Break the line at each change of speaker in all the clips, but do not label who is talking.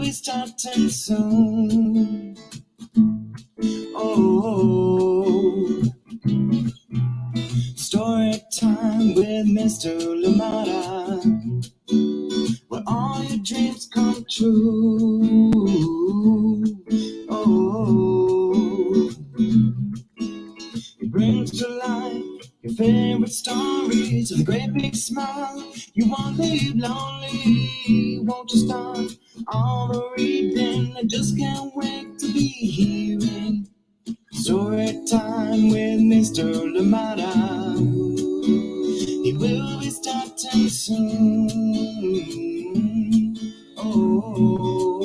be starting soon. Oh, story time with Mr. Lamada, where all your dreams come true. Oh, he brings to life your favorite stories with a great big smile. You won't leave lonely, won't you start all the reading? I just can't wait to be hearing story time with Mr. Lamada. He will be starting soon. Oh,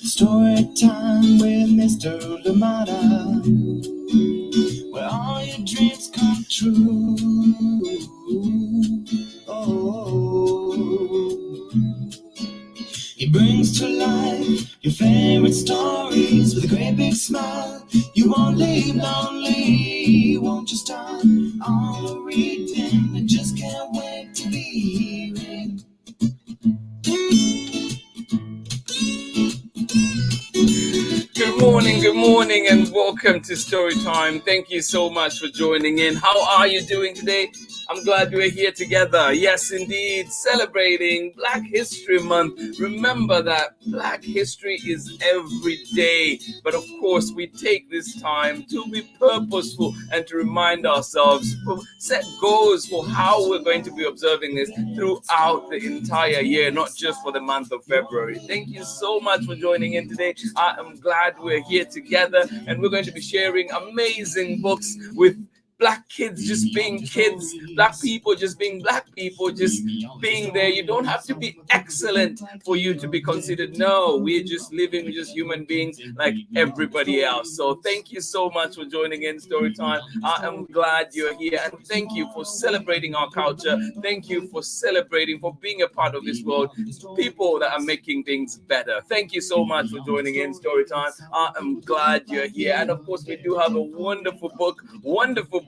story time with Mr. Lamada, where all your dreams come true. Oh, he brings to life your favorite stories with a great big smile. You won't leave lonely, won't you start all the reading? I just can't wait to be hearing.
Good morning, and welcome to Storytime. Thank you so much for joining in. How are you doing today? I'm glad we're here together. Yes, indeed, celebrating Black History Month. Remember that Black history is every day. But of course, we take this time to be purposeful and to remind ourselves, set goals for how we're going to be observing this throughout the entire year, not just for the month of February. Thank you so much for joining in today. I am glad we're here together, and we're going to be sharing amazing books with Black kids just being kids, Black people just being Black people, just being there. You don't have to be excellent for you to be considered. No, we're just living, we're just human beings like everybody else. So thank you so much for joining in Storytime. I am glad you're here, and thank you for celebrating our culture. Thank you for celebrating, for being a part of this world, people that are making things better. Thank you so much for joining in Storytime. I am glad you're here. And of course, we do have a wonderful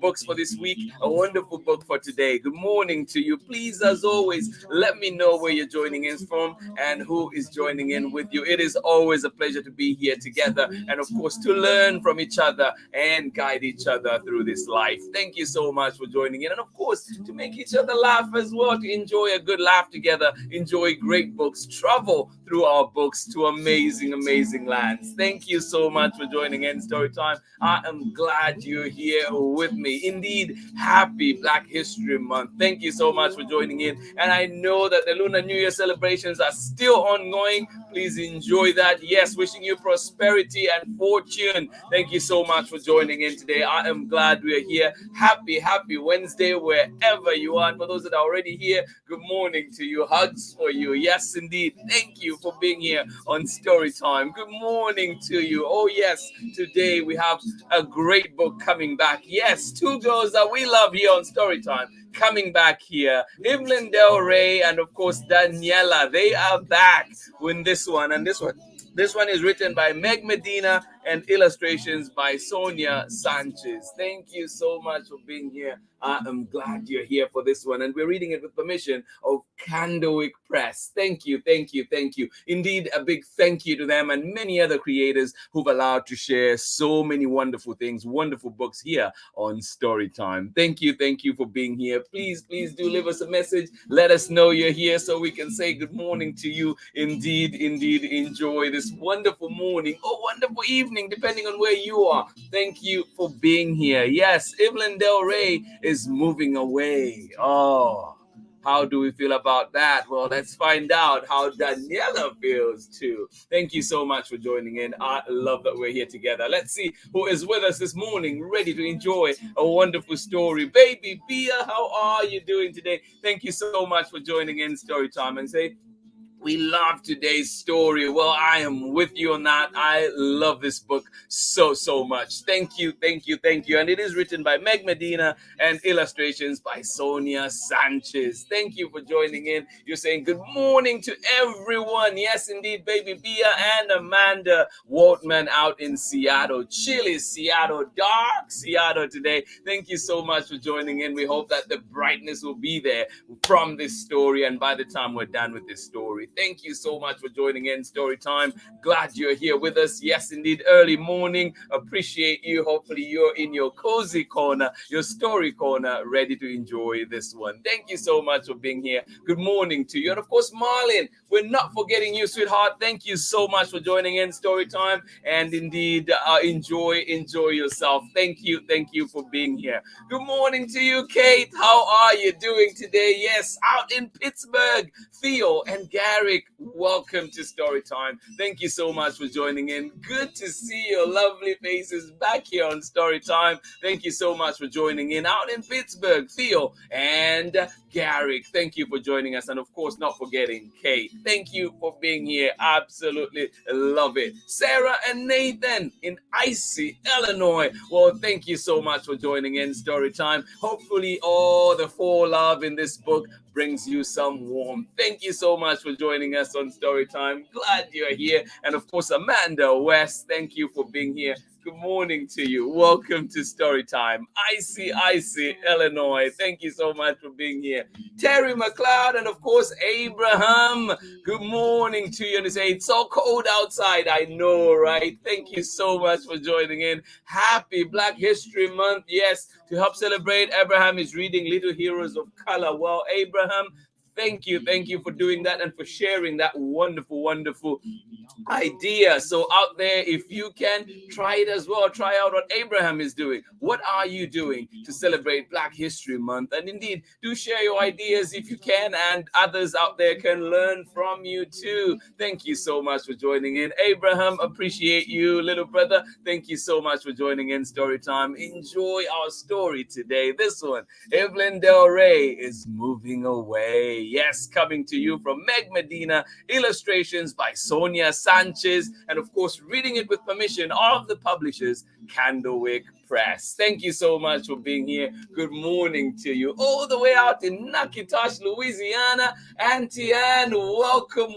books for this week, a wonderful book for today. Good morning to you. Please, as always, let me know where you're joining in from and who is joining in with you. It is always a pleasure to be here together, and of course to learn from each other and guide each other through this life. Thank you so much for joining in, and of course to make each other laugh as well, to enjoy a good laugh together, enjoy great books, travel through our books to amazing lands. Thank you so much for joining in Storytime. I am glad you're here with me. Indeed, happy Black History Month. Thank you so much for joining in. And I know that the Lunar New Year celebrations are still ongoing. Please enjoy that. Yes, wishing you prosperity and fortune. Thank you so much for joining in today. I am glad we're here. Happy Wednesday wherever you are. And for those that are already here, good morning to you. Hugs for you. Yes, indeed. Thank you for being here on Storytime. Good morning to you. Oh, yes. Today we have a great book coming back. Yes, two girls that we love here on Storytime coming back here. Evelyn and REY and of course Daniela. They are back with this one. And this one is written by Medina and illustrations by Sonia Sanchez. Thank you so much for being here. I am glad you're here for this one. And we're reading it with permission of Candlewick Press. Thank you. Indeed, a big thank you to them and many other creators who've allowed to share so many wonderful things, wonderful books here on Storytime. Thank you for being here. Please do leave us a message. Let us know you're here so we can say good morning to you. Indeed, enjoy this wonderful morning or wonderful evening, depending on where you are. Thank you for being here. Yes, Evelyn and REY is moving away. Oh, how do we feel about that? Well, let's find out how Daniela feels too. Thank you so much for joining in. I love that we're here together. Let's see who is with us this morning, ready to enjoy a wonderful story. Baby Bia, how are you doing today? Thank you so much for joining in Storytime, and say, we love today's story. Well, I am with you on that. I love this book so much. Thank you. And it is written by Medina and illustrations by Sonia Sanchez. Thank you for joining in. You're saying good morning to everyone. Yes, indeed, baby Bia and Amanda Waltman out in Seattle. Chilly Seattle, dark Seattle today. Thank you so much for joining in. We hope that the brightness will be there from this story and by the time we're done with this story. Thank you so much for joining in Story Time. Glad you're here with us. Yes, indeed, early morning. Appreciate you. Hopefully, you're in your cozy corner, your story corner, ready to enjoy this one. Thank you so much for being here. Good morning to you. And of course, Marlin, we're not forgetting you, sweetheart. Thank you so much for joining in Story Time. And indeed, enjoy yourself. Thank you for being here. Good morning to you, Kate. How are you doing today? Yes, out in Pittsburgh, Theo and Garrick, welcome to Story Time. Thank you so much for joining in. Good to see your lovely faces back here on Story Time. Thank you so much for joining in out in Pittsburgh, Theo and Garrick. Thank you for joining us. And of course, not forgetting Kate. Thank you for being here. Absolutely love it. Sarah and Nathan in Icy, Illinois. Well, thank you so much for joining in Story Time. Hopefully, all the for love in this book brings you some warmth. Thank you so much for joining us on Story Time. Glad you're here. And of course, Amanda West, thank you for being here. Good morning to you. Welcome to Story Time. Icy, Illinois. Thank you so much for being here. Terry McLeod and of course, Abraham. Good morning to you. And they say, it's so cold outside. I know, right? Thank you so much for joining in. Happy Black History Month. Yes, to help celebrate, Abraham is reading Little Heroes of Color. Well, Abraham, thank you for doing that and for sharing that wonderful idea. So out there, if you can try it as well, try out what Abraham is doing. What are you doing to celebrate Black History Month? And indeed, do share your ideas if you can, and others out there can learn from you too. Thank you so much for joining in. Abraham, appreciate you, little brother. Thank you so much for joining in Story Time. Enjoy our story today. This one, Evelyn Del Rey is moving away. Yes, coming to you from Medina, illustrations by Sonia Sanchez, and of course, reading it with permission of the publishers, Candlewick Press. Thank you so much for being here. Good morning to you. All the way out in Natchitoches, Louisiana. Auntie Anne, welcome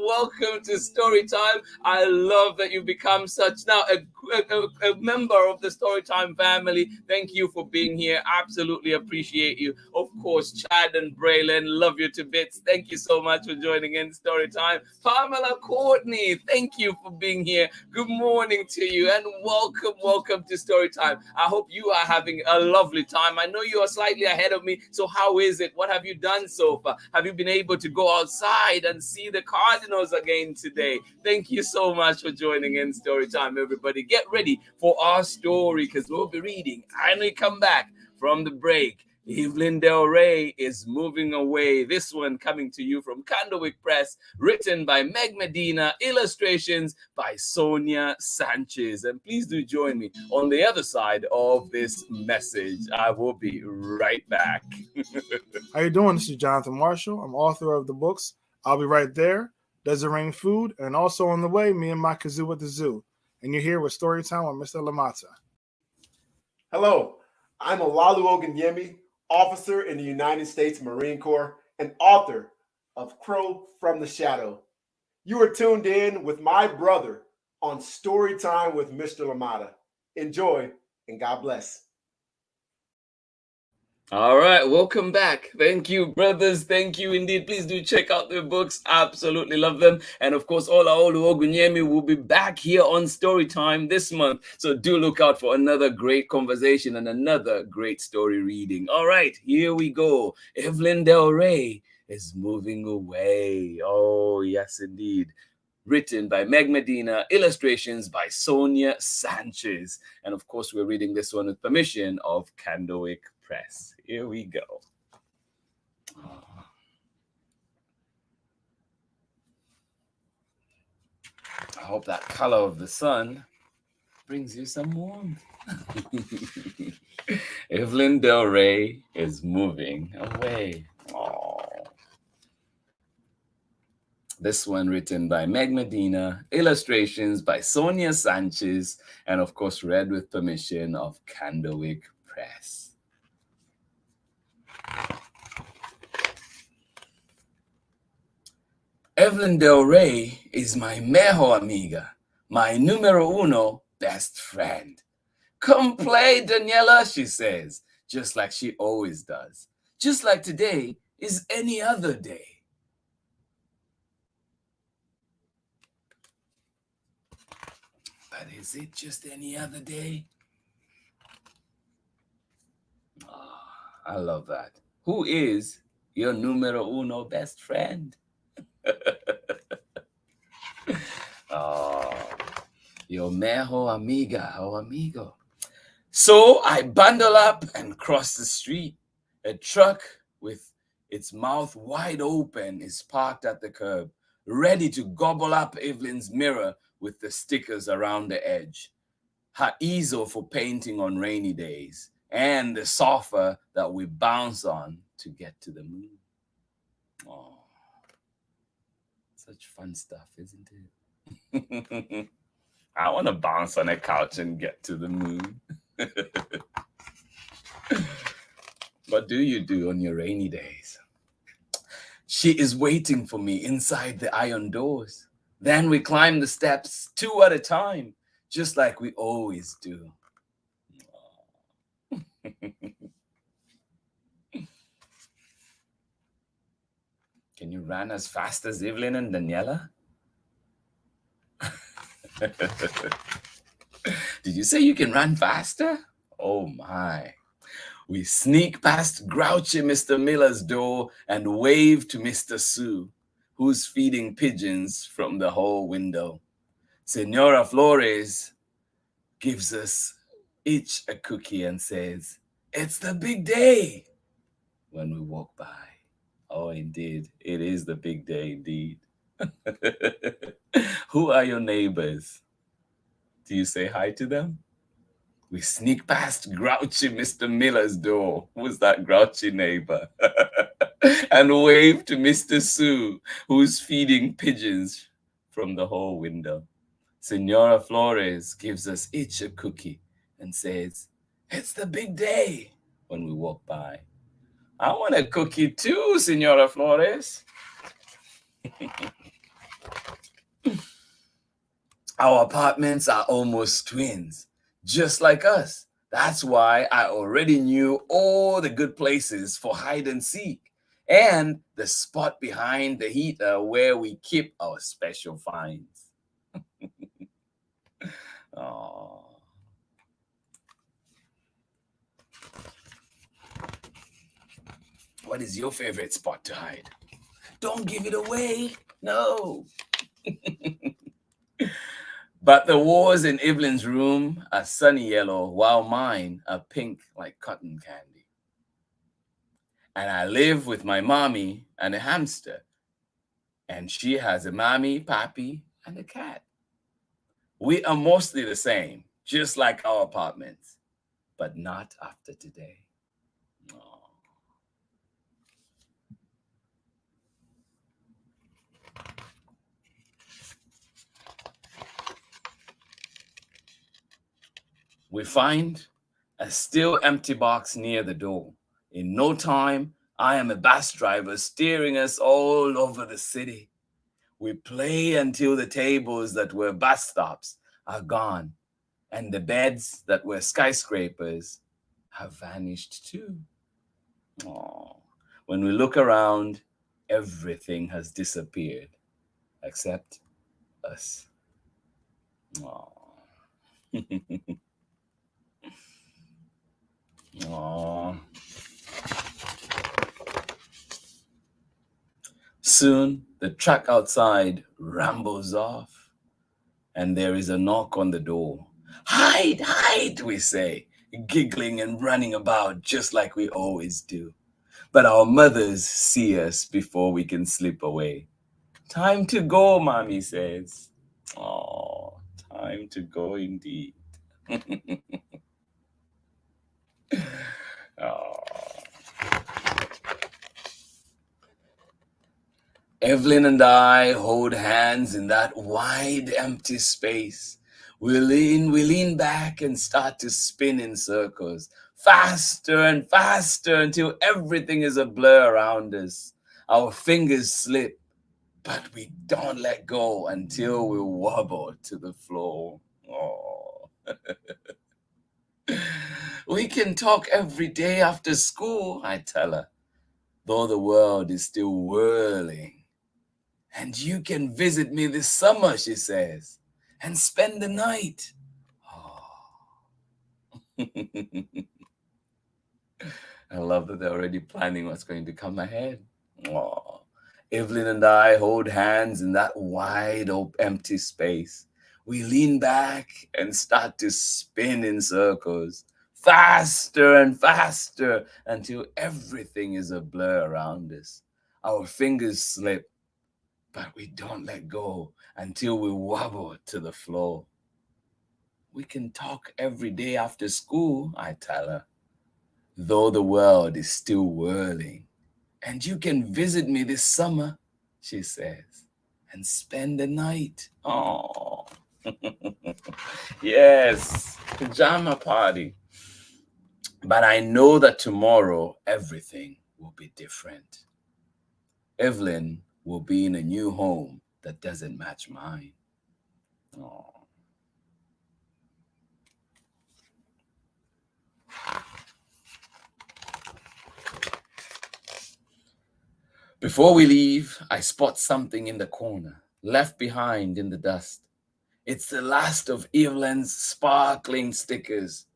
to Story Time. I love that you've become such now a member of the Storytime family. Thank you for being here. Absolutely appreciate you. Of course, Chad and Braylon, love you to bits. Thank you so much for joining in Storytime. Pamela Courtney, thank you for being here. Good morning to you and welcome to Storytime. I hope you are having a lovely time. I know you are slightly ahead of me. So how is it? What have you done so far? Have you been able to go outside and see the Cardinals again today? Thank you so much for joining in Storytime, everybody. Get ready for our story because we'll be reading. And we come back from the break. Evelyn Del Rey is moving away. This one coming to you from Candlewick Press, written by Medina, illustrations by Sonia Sanchez. And please do join me on the other side of this message. I will be right back.
How you doing? This is Jonathan Marshall. I'm author of the books I'll Be Right There, Does It Rain Food, and also on the way, Me and My Kazoo at the Zoo. And you're here with Storytime with Mr. Lamata.
Hello, I'm Olalu Ogunyemi, officer in the United States Marine Corps and author of Crow from the Shadow. You are tuned in with my brother on Storytime with Mr. Lamata. Enjoy and God bless.
All right, welcome back. Thank you, brothers. Thank you indeed. Please do check out their books. Absolutely love them. And of course, Olaolu Ogunyemi will be back here on Storytime this month. So do look out for another great conversation and another great story reading. All right, here we go. Evelyn Del Rey is moving away. Oh, yes, indeed. Written by Medina, illustrations by Sonia Sanchez. And of course, we're reading this one with permission of Candlewick Press. Here we go. I hope that color of the sun brings you some warmth. Evelyn Del Rey is moving away. Aww. This one written by Medina, illustrations by Sonia Sanchez, and of course read with permission of Candlewick Press. Evelyn Del Rey is my mejor amiga, my numero uno best friend. Come play, Daniela, she says, just like she always does. Just like today is any other day. But is it just any other day? I love that. Who is your numero uno best friend? Your mejor amiga or amigo. So I bundle up and cross the street. A truck with its mouth wide open is parked at the curb, ready to gobble up Evelyn's mirror with the stickers around the edge, her easel for painting on rainy days, and the sofa that we bounce on to get to the moon. Oh, such fun stuff, isn't it? I want to bounce on a couch and get to the moon. What do you do on your rainy days? She is waiting for me inside the iron doors. Then we climb the steps 2 at a time, just like we always do. Can you run as fast as Evelyn and Daniela? Did you say you can run faster? Oh my. We sneak past grouchy Mr. Miller's door and wave to Mr. Sue, who's feeding pigeons from the hall window. Senora Flores gives us each a cookie and says, "It's the big day," when we walk by. Oh, indeed. It is the big day, indeed. Who are your neighbors? Do you say hi to them? We sneak past grouchy Mr. Miller's door. Who's that grouchy neighbor? And wave to Mr. Sue, who's feeding pigeons from the hall window. Senora Flores gives us each a cookie and says, "It's the big day," when we walk by. I want a cookie too, Senora Flores. Our apartments are almost twins, just like us. That's why I already knew all the good places for hide and seek and the spot behind the heater where we keep our special finds. Oh. What is your favorite spot to hide? Don't give it away. No. But the walls in Evelyn's room are sunny yellow, while mine are pink like cotton candy. And I live with my mommy and a hamster. And she has a mommy, pappy, and a cat. We are mostly the same, just like our apartments, but not after today. Oh. We find a still empty box near the door. In no time, I am a bus driver steering us all over the city. We play until the tables that were bus stops are gone, and the beds that were skyscrapers have vanished too. Oh. When we look around, everything has disappeared except us. Oh. Aww. Soon, the truck outside rambles off, and there is a knock on the door. "Hide, hide," we say, giggling and running about just like we always do. But our mothers see us before we can slip away. "Time to go," Mommy says. Oh, time to go indeed. Oh. Evelyn and I hold hands in that wide, empty space. We lean back and start to spin in circles, faster and faster until everything is a blur around us. Our fingers slip, but we don't let go until we wobble to the floor. Oh. We can talk every day after school, I tell her, though the world is still whirling. And you can visit me this summer, she says. and spend the night. Oh. I love that they're already planning what's going to come ahead. Oh. Evelyn and I hold hands in that wide empty space. We lean back and start to spin in circles, faster and faster, until everything is a blur around us. Our fingers slip, but we don't let go until we wobble to the floor. We can talk every day after school, I tell her, though the world is still whirling. And you can visit me this summer, she says, and spend the night. Oh, yes, pajama party. But I know that tomorrow everything will be different. Evelyn will be in a new home that doesn't match mine. Oh. Before we leave, I spot something in the corner, left behind in the dust. It's the last of Evelyn's sparkling stickers.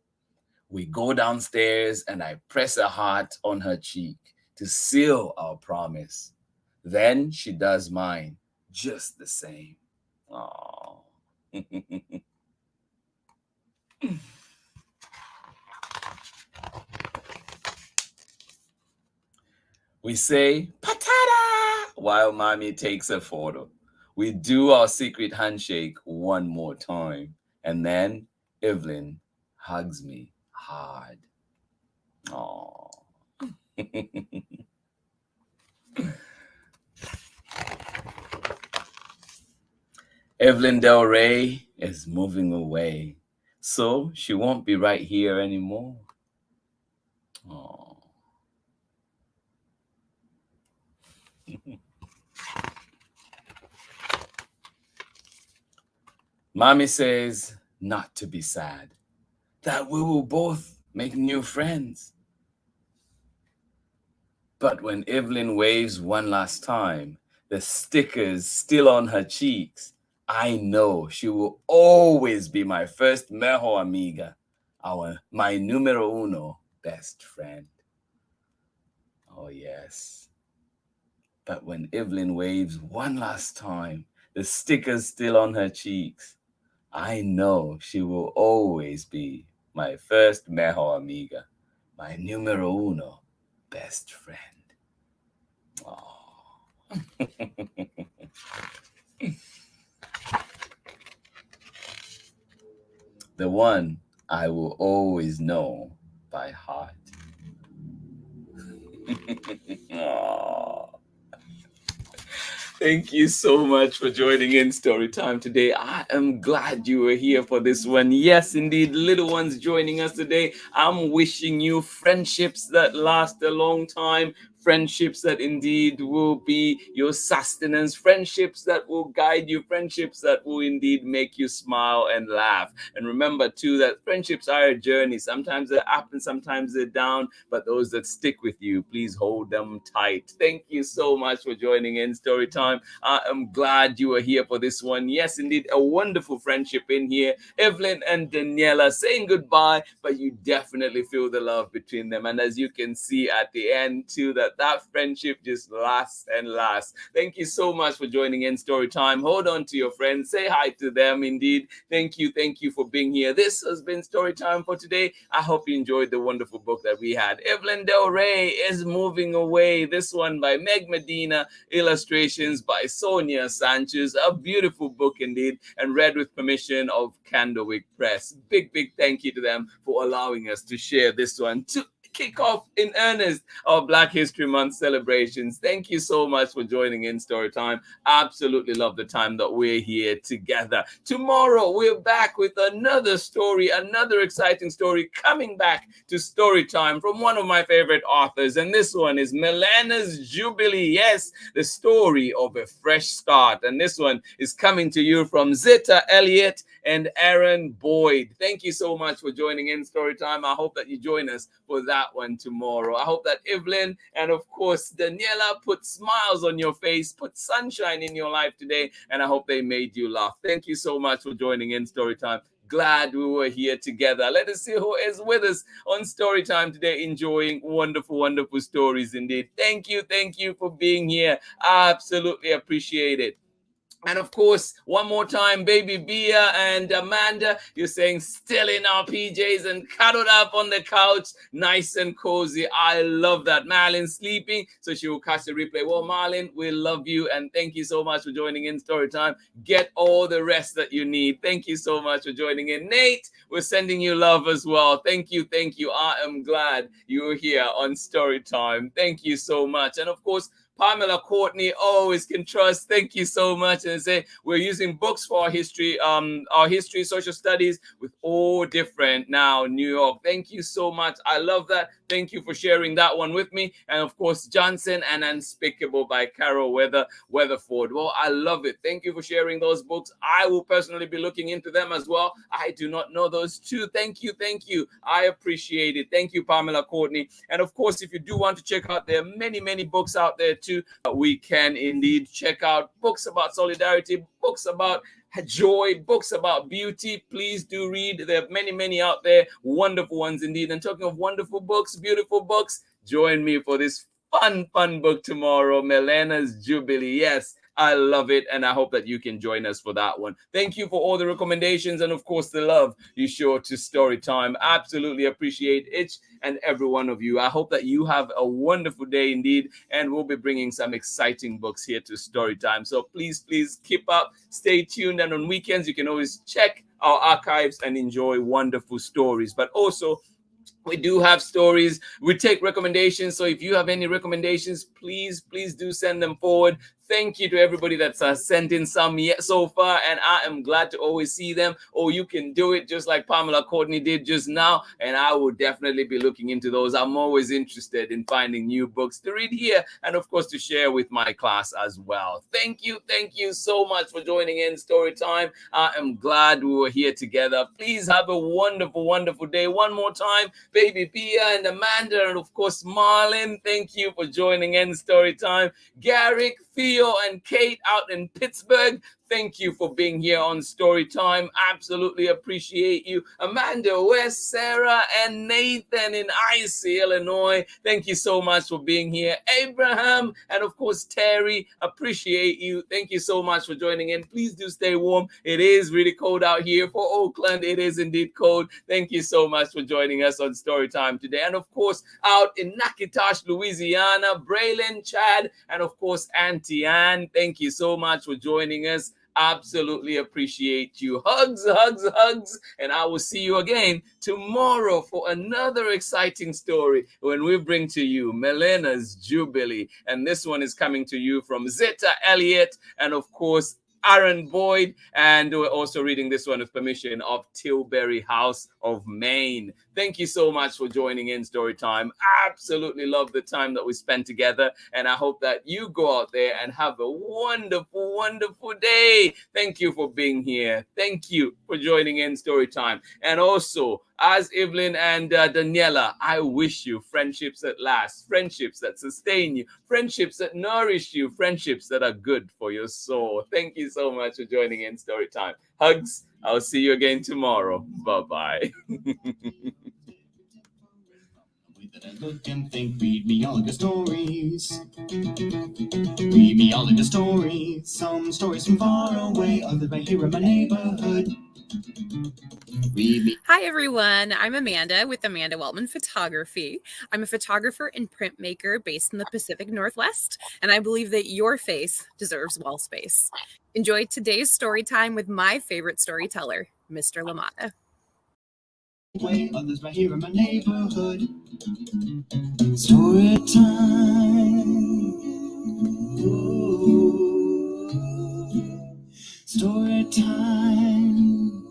We go downstairs and I press a heart on her cheek to seal our promise. Then she does mine just the same. Aww. We say, patata, while mommy takes a photo. We do our secret handshake one more time. And then Evelyn hugs me hard. Aww. Evelyn Del Rey is moving away, so she won't be right here anymore. Aww. Mommy says not to be sad, that we will both make new friends. But when Evelyn waves one last time, the stickers still on her cheeks, I know she will always be my first mejor amiga, my numero uno best friend. Oh, yes. But when Evelyn waves one last time, the stickers still on her cheeks, I know she will always be my first mejor amiga, my numero uno best friend. Oh. The one I will always know by heart. Oh. Thank you so much for joining in Storytime today. I am glad you were here for this one. Yes, indeed, little ones joining us today. I'm wishing you friendships that last a long time, friendships that indeed will be your sustenance, friendships that will guide you, friendships that will indeed make you smile and laugh. And remember too that friendships are a journey. Sometimes they're up and sometimes they're down, but those that stick with you, please hold them tight. Thank you so much for joining in Storytime. I am glad you are here for this one. Yes, indeed, a wonderful friendship in here. Evelyn and Daniela saying goodbye, but you definitely feel the love between them. And as you can see at the end too, that friendship just lasts and lasts. Thank you so much for joining in Storytime. Hold on to your friends. Say hi to them. Indeed, thank you for being here. This has been Storytime for today. I hope you enjoyed the wonderful book that we had. Evelyn Del Rey is Moving Away. This one by Medina, illustrations by Sonia Sanchez. A beautiful book indeed, and read with permission of Candlewick Press. Big thank you to them for allowing us to share this one to kick off in earnest our Black History Month celebrations. Thank you so much for joining in Storytime. Absolutely love the time that we're here together. Tomorrow we're back with another story, another exciting story coming back to Storytime from one of my favorite authors. And this one is Melena's Jubilee. Yes, the story of a fresh start. And this one is coming to you from Zita Elliott and Aaron Boyd. Thank you so much for joining in Storytime. I hope that you join us for that that one tomorrow. I hope that Evelyn and of course Daniela put smiles on your face, put sunshine in your life today, and I hope they made you laugh. Thank you so much for joining in Storytime. Glad we were here together. Let us see who is with us on Storytime today, enjoying wonderful, wonderful stories indeed. Thank you for being here. I absolutely appreciate it. And of course, one more time, baby Bia and Amanda, you're saying still in our PJs and cuddled up on the couch, nice and cozy. I love that. Marlon's sleeping, so she will catch the replay. Well, Marlon, we love you and thank you so much for joining in Storytime. Get all the rest that you need. Thank you so much for joining in. Nate, we're sending you love as well. Thank you. I am glad you're here on Storytime. Thank you so much. And of course, Pamela Courtney, always can trust. Thank you so much. And say we're using books for our history, social studies with all different now New York. Thank you so much. I love that. Thank you for sharing that one with me. And of course, Johnson and Unspeakable by Carol Weatherford. Well, I love it. Thank you for sharing those books. I will personally be looking into them as well. I do not know those two. Thank you. I appreciate it. Thank you, Pamela Courtney. And of course, if you do want to check out, there are many, many books out there too. We can indeed check out books about solidarity, books about joy, books about beauty. Please do read. There are many, many out there. Wonderful ones indeed. And talking of wonderful books, beautiful books, join me for this fun book tomorrow, Melena's Jubilee. Yes, I love it, and I hope that you can join us for that one. Thank you for all the recommendations and, of course, the love you show to Storytime. Absolutely appreciate each and every one of you. I hope that you have a wonderful day indeed, and we'll be bringing some exciting books here to Storytime. So please keep up, stay tuned, and on weekends you can always check our archives and enjoy wonderful stories. But also, we do have stories. We take recommendations. So if you have any recommendations, please do send them forward. Thank you to everybody that's sent in some yet so far, and I am glad to always see them. Or you can do it just like Pamela Courtney did just now, and I will definitely be looking into those. I'm always interested in finding new books to read here and, of course, to share with my class as well. Thank you so much for joining in Storytime. I am glad we were here together. Please have a wonderful, wonderful day. One more time, baby Pia and Amanda, and, of course, Marlon, thank you for joining in Storytime. Garrick, Theo, and Kate out in Pittsburgh, thank you for being here on Storytime. Absolutely appreciate you. Amanda, West, Sarah, and Nathan in Icy, Illinois, thank you so much for being here. Abraham, and of course, Terry, appreciate you. Thank you so much for joining in. Please do stay warm. It is really cold out here for Oakland. It is indeed cold. Thank you so much for joining us on Storytime today. And of course, out in Natchitoches, Louisiana, Braylon, Chad, and of course, Auntie Ann, thank you so much for joining us. Absolutely appreciate you. Hugs, and I will see you again tomorrow for another exciting story when we bring to you Melena's Jubilee. And this one is coming to you from Zeta Elliott and, of course, Aaron Boyd, and we're also reading this one with permission of Tilbury House of Maine. Thank you so much for joining in Storytime. Absolutely love the time that we spent together, and I hope that you go out there and have a wonderful, wonderful day. Thank you for being here. Thank you for joining in Storytime. And also, as Evelyn and Daniela, I wish you friendships that last, friendships that sustain you, friendships that nourish you, friendships that are good for your soul. Thank you so much for joining in Storytime. Hugs. I'll see you again tomorrow. Bye-bye.
That I look and think, read me all of your stories. Read me all of your stories. Some stories from far away, others right here in my neighborhood.
Hi, everyone. I'm Amanda with Amanda Weltman Photography. I'm a photographer and printmaker based in the Pacific Northwest, and I believe that your face deserves wall space. Enjoy today's story time with my favorite storyteller, Mr. LaMotta.
Others right here in my neighborhood. Story time. Ooh. Story time.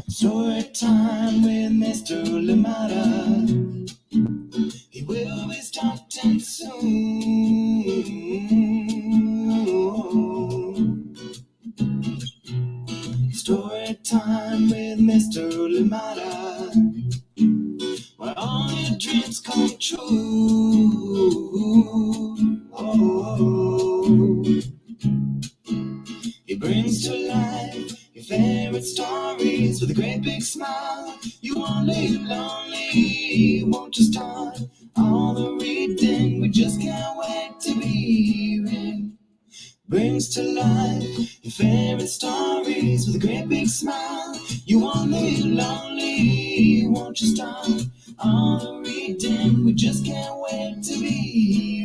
Story time with Mr. LaMotta. He will be starting soon. Story time with Mr. LaMotta. your dreams come true. Oh, it brings to life your favorite stories with a great big smile. You won't live lonely, won't you start all the reading? We just can't wait to be here. Brings to life your favorite stories with a great big smile. You won't live lonely, won't you start all the reading? We just can't wait to be